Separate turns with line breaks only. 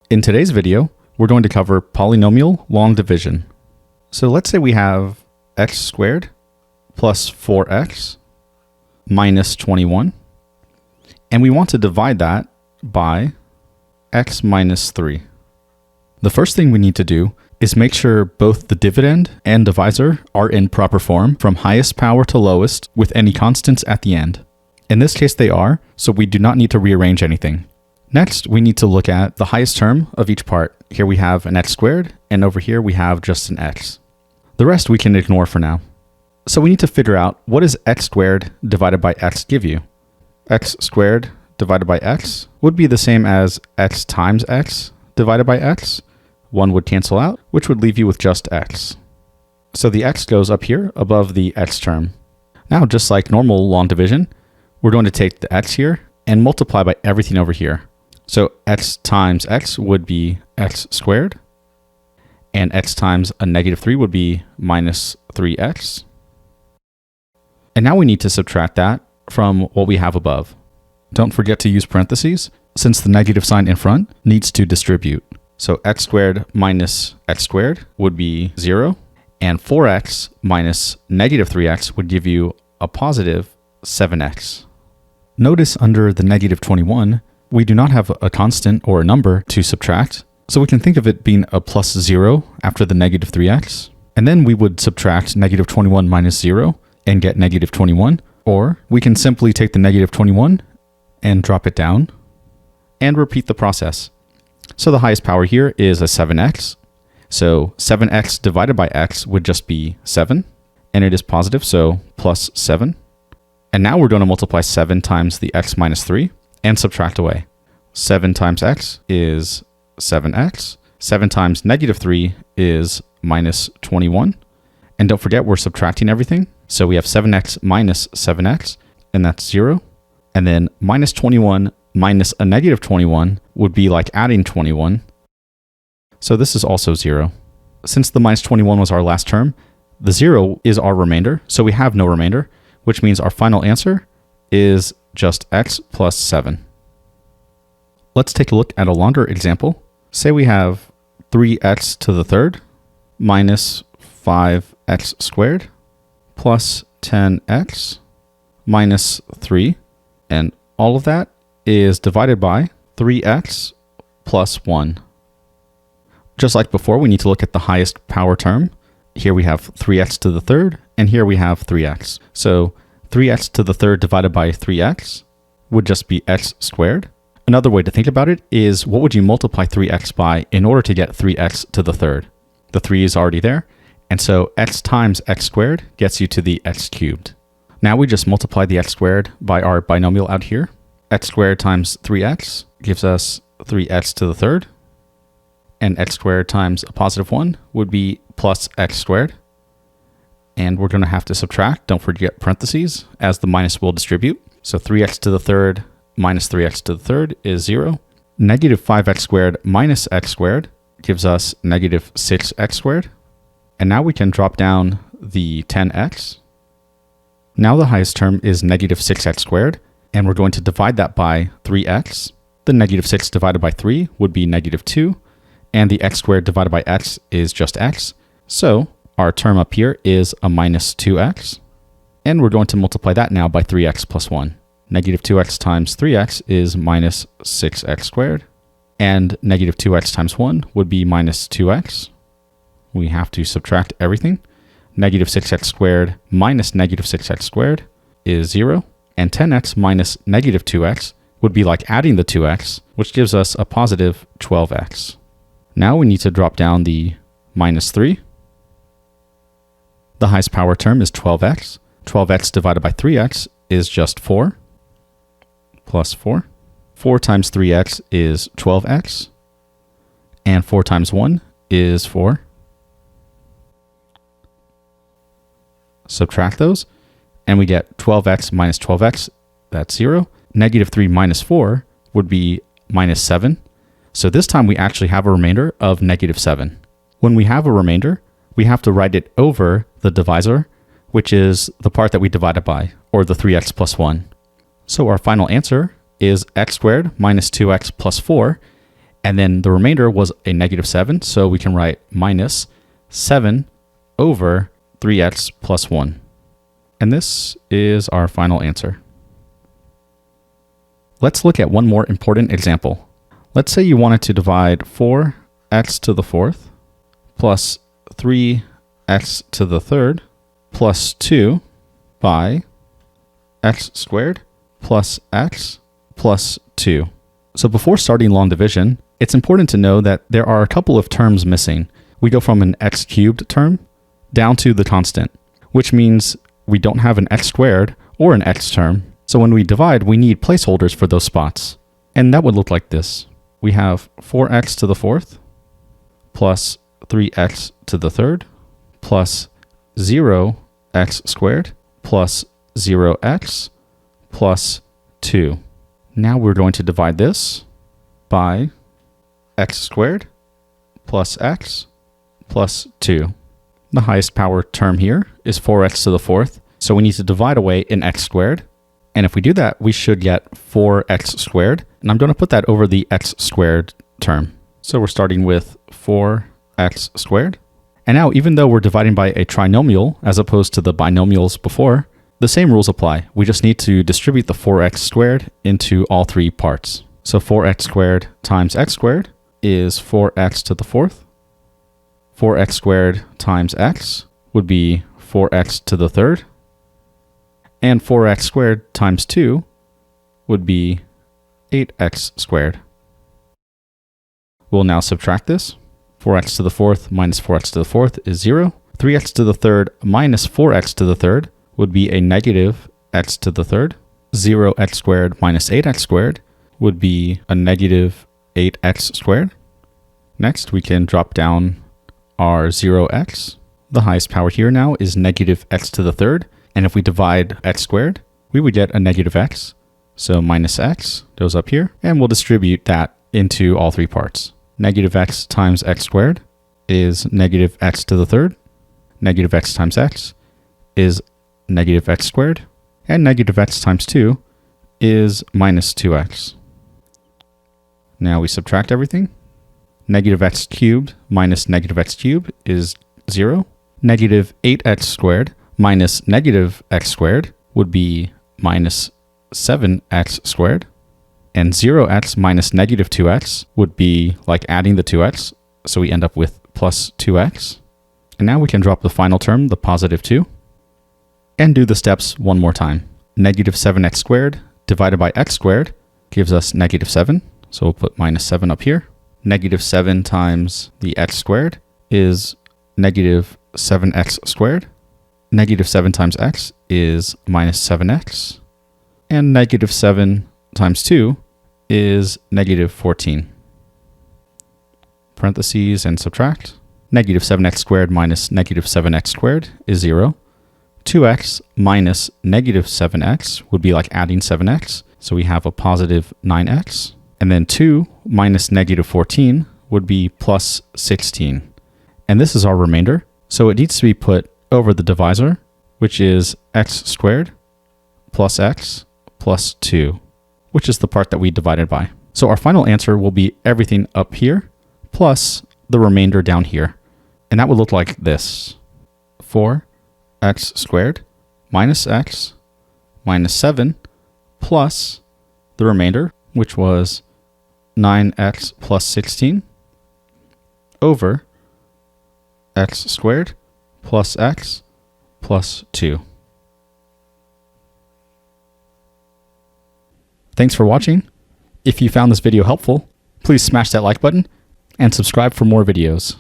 In today's video, we're going to cover polynomial long division. So let's say we have x squared plus 4x minus 21, and we want to divide that by x minus 3. The first thing we need to do is make sure both the dividend and divisor are in proper form from highest power to lowest with any constants at the end. In this case they are, so we do not need to rearrange anything. Next, we need to look at the highest term of each part. Here we have an x squared, and over here we have just an x. The rest we can ignore for now. So we need to figure out, what does x squared divided by x give you? X squared divided by x would be the same as x times x divided by x. One would cancel out, which would leave you with just x. So the x goes up here above the x term. Now, just like normal long division, we're going to take the x here and multiply by everything over here. So x times x would be x squared, and x times a negative 3 would be minus 3x. And now we need to subtract that from what we have above. Don't forget to use parentheses, since the negative sign in front needs to distribute. So x squared minus x squared would be 0, and 4x minus negative 3x would give you a positive 7x. Notice under the negative 21, we do not have a constant or a number to subtract, so we can think of it being a plus 0 after the negative 3x, and then we would subtract negative 21 minus 0 and get negative 21, or we can simply take the negative 21 and drop it down and repeat the process. So the highest power here is a 7x, so 7x divided by x would just be 7, and it is positive, so plus 7. And now we're going to multiply 7 times the x minus 3 and subtract away. 7 times x is 7x. 7 times negative 3 is minus 21. And don't forget, we're subtracting everything. So we have 7x minus 7x, and that's 0. And then minus 21 minus a negative 21 would be like adding 21. So this is also 0. Since the minus 21 was our last term, the 0 is our remainder, so we have no remainder, which means our final answer is just x plus 7. Let's take a look at a longer example. Say we have 3x to the third minus 5x squared plus 10x minus 3, and all of that is divided by 3x plus 1. Just like before, we need to look at the highest power term. Here we have 3x to the third, and here we have 3x. So 3x to the third divided by 3x would just be x squared. Another way to think about it is, what would you multiply 3x by in order to get 3x to the third? The 3 is already there, and so x times x squared gets you to the x cubed. Now we just multiply the x squared by our binomial out here. X squared times 3x gives us 3x to the third, and x squared times a positive 1 would be plus x squared. And we're going to have to subtract, don't forget parentheses, as the minus will distribute. So 3x to the third minus 3x to the third is 0. Negative 5x squared minus x squared gives us negative 6x squared. And now we can drop down the 10x. Now the highest term is negative 6x squared, and we're going to divide that by 3x. The negative 6 divided by 3 would be negative 2, and the x squared divided by x is just x. So our term up here is a minus 2x, and we're going to multiply that now by 3x plus 1. Negative 2x times 3x is minus 6x squared, and negative 2x times 1 would be minus 2x. We have to subtract everything. Negative 6x squared minus negative 6x squared is 0, and 10x minus negative 2x would be like adding the 2x, which gives us a positive 12x. Now we need to drop down the minus 3. The highest power term is 12x. 12x divided by 3x is just 4, plus 4. 4 times 3x is 12x, and 4 times 1 is 4. Subtract those, and we get 12x minus 12x, that's 0. Negative 3 minus 4 would be minus 7. So this time we actually have a remainder of negative 7. When we have a remainder, we have to write it over the divisor, which is the part that we divided by, or the 3x plus 1. So our final answer is x squared minus 2x plus 4, And then the remainder was a negative 7, so we can write minus 7 over 3x plus 1. And this is our final answer. Let's look at one more important example. Let's say you wanted to divide 4x to the 4th plus 3x to the 3rd plus 2 by x squared plus x plus 2. So before starting long division, it's important to know that there are a couple of terms missing. We go from an x cubed term down to the constant, which means we don't have an x squared or an x term. So when we divide, we need placeholders for those spots. And that would look like this. We have 4x to the 4th plus 3x to the 3rd plus 0x squared plus 0x plus 2. Now we're going to divide this by x squared plus x plus 2. The highest power term here is 4x to the 4th, so we need to divide away an x squared. And if we do that, we should get 4x squared. And I'm going to put that over the x squared term. So we're starting with 4x squared. And now, even though we're dividing by a trinomial as opposed to the binomials before, the same rules apply. We just need to distribute the 4x squared into all three parts. So 4x squared times x squared is 4x to the 4th. 4x squared times x would be 4x to the 3rd. And 4x squared times 2 would be 8x squared. We'll now subtract this. 4x to the 4th minus 4x to the 4th is 0. 3x to the 3rd minus 4x to the 3rd would be a negative x to the 3rd. 0x squared minus 8x squared would be a negative 8x squared. Next, we can drop down our 0x. The highest power here now is negative x to the 3rd. And if we divide x squared, we would get a negative x. So minus x goes up here, and we'll distribute that into all three parts. Negative x times x squared is negative x to the 3rd. Negative x times x is negative x squared. And negative x times 2 is minus 2x. Now we subtract everything. Negative x cubed minus negative x cubed is 0. Negative 8x squared minus negative x squared would be minus 7x squared. And 0x minus negative 2x would be like adding the 2x. So we end up with plus 2x. And now we can drop the final term, the positive 2, and do the steps one more time. Negative 7x squared divided by x squared gives us negative 7. So we'll put minus 7 up here. Negative 7 times the x squared is negative 7x squared. Negative 7 times x is minus 7x. And negative 7 times 2 is negative 14. Parentheses and subtract. Negative 7x squared minus negative 7x squared is 0. 2x minus negative 7x would be like adding 7x. So we have a positive 9x. And then 2 minus negative 14 would be plus 16. And this is our remainder. So it needs to be put over the divisor, which is x squared plus x plus 2, which is the part that we divided by. So our final answer will be everything up here plus the remainder down here. And that would look like this. 4x squared minus x minus 7 plus the remainder, which was 9x plus 16 over x squared plus x plus 2. Thanks for watching. If you found this video helpful, please smash that like button and subscribe for more videos.